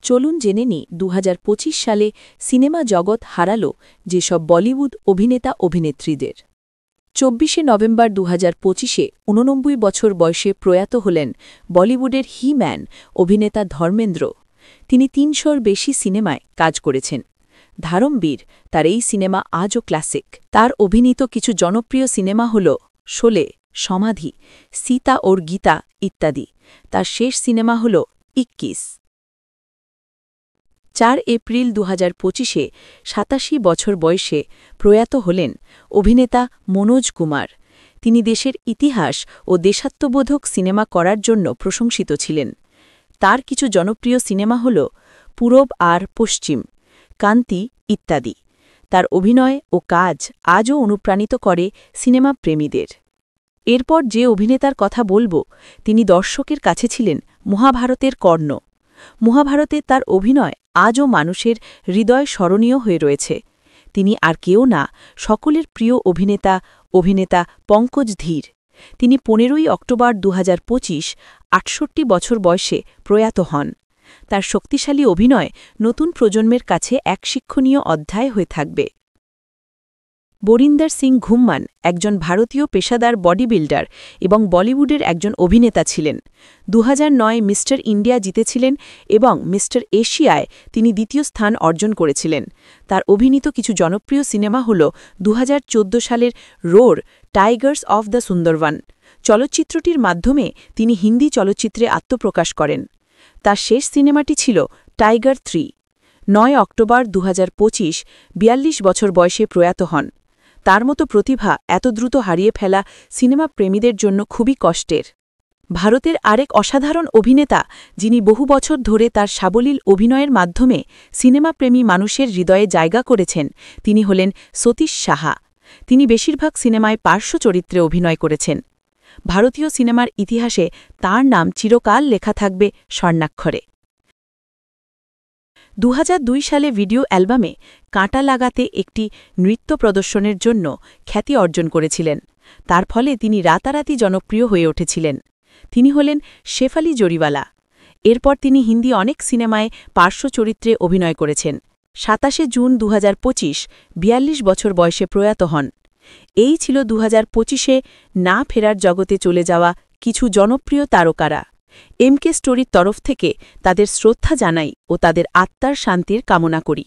চলুন জেনে নিই ২০২৫ সালে সিনেমা জগৎ হারাল যেসব বলিউড অভিনেতা-অভিনেত্রীদের। ২৪শে নভেম্বর ২০২৫-এ ৮৯ বছর বয়সে প্রয়াত হলেন বলিউডের হি-ম্যান অভিনেতা ধর্মেন্দ্র। তিনি ৩০০-র বেশি সিনেমায় কাজ করেছেন। ধারমবীর তার এই সিনেমা আজও ক্লাসিক। তার অভিনীত কিছু জনপ্রিয় সিনেমা হল শোলে, সমাধি, সীতা और গীতা ইত্যাদি। তার শেষ সিনেমা হল ২১। ৪ এপ্রিল ২০২৫-এ ৮৭ বছর বয়সে প্রয়াত হলেন অভিনেতা মনোজ কুমার। তিনি দেশের ইতিহাস ও দেশাত্মবোধক সিনেমা করার জন্য প্রশংসিত ছিলেন। তার কিছু জনপ্রিয় সিনেমা হল পূরব আর পশ্চিম, কান্তি ইত্যাদি। তার অভিনয় ও কাজ আজও অনুপ্রাণিত করে সিনেমা প্রেমীদের। এরপর যে অভিনেতার কথা বলব, তিনি দর্শকের কাছে ছিলেন মহাভারতের কর্ণ। মহাভারতে তার অভিনয় আজও মানুষের হৃদয় স্মরণীয় হয়ে রয়েছে। তিনি আর কেউ না, সকলের প্রিয় অভিনেতা পঙ্কজ ধীর। তিনি ১৫ই অক্টোবর ২০২৫ ৬৮ বছর বয়সে প্রয়াত হন। তার শক্তিশালী অভিনয় নতুন প্রজন্মের কাছে এক শিক্ষণীয় অধ্যায় হয়ে থাকবে। বরিন্দর সিং ঘুম্মান একজন ভারতীয় পেশাদার বডি বিল্ডার এবং বলিউডের একজন অভিনেতা ছিলেন। ২০০৯ মিস্টার ইন্ডিয়া জিতেছিলেন এবং মিস্টার এশিয়ায় তিনি দ্বিতীয় স্থান অর্জন করেছিলেন। তার অভিনীত কিছু জনপ্রিয় সিনেমা হল ২০১৪ সালের রোর, টাইগার্স অফ দ্য সুন্দরবন। চলচ্চিত্রটির মাধ্যমে তিনি হিন্দি চলচ্চিত্রে আত্মপ্রকাশ করেন। তার শেষ সিনেমাটি ছিল টাইগার ৩। ৯ অক্টোবর ২০২৫ ৪২ বছর বয়সে প্রয়াত হন। তার মতো প্রতিভা এত দ্রুত হারিয়ে ফেলা সিনেমা প্রেমীদের জন্য খুবই কষ্টের। ভারতের আরেক অসাধারণ অভিনেতা, যিনি বহু বছর ধরে তার সাবলীল অভিনয়ের মাধ্যমে সিনেমাপ্রেমী মানুষের হৃদয়ে জায়গা করেছেন, তিনি হলেন সতীশ সাহা। তিনি বেশিরভাগ সিনেমায় পার্শ্ব চরিত্রে অভিনয় করেছেন। ভারতীয় সিনেমার ইতিহাসে তাঁর নাম চিরকাল লেখা থাকবে স্বর্ণাক্ষরে। ২০০২ সালে ভিডিও অ্যালবামে কাঁটা লাগাতে একটি নৃত্য প্রদর্শনের জন্য খ্যাতি অর্জন করেছিলেন। তার ফলে তিনি রাতারাতি জনপ্রিয় হয়ে উঠেছিলেন। তিনি হলেন শেফালি জরিওয়ালা। এরপর তিনি হিন্দি অনেক সিনেমায় পার্শ্ব চরিত্রে অভিনয় করেছেন। ২৭শে জুন ২০২৫ ৪২ বছর বয়সে প্রয়াত হন। এই ছিল ২০২৫-এ না ফেরার জগতে চলে যাওয়া কিছু জনপ্রিয় তারকারা। এমকে স্টোরির তরফ থেকে তাদের শ্রদ্ধা জানাই ও তাদের আত্মার শান্তির কামনা করি।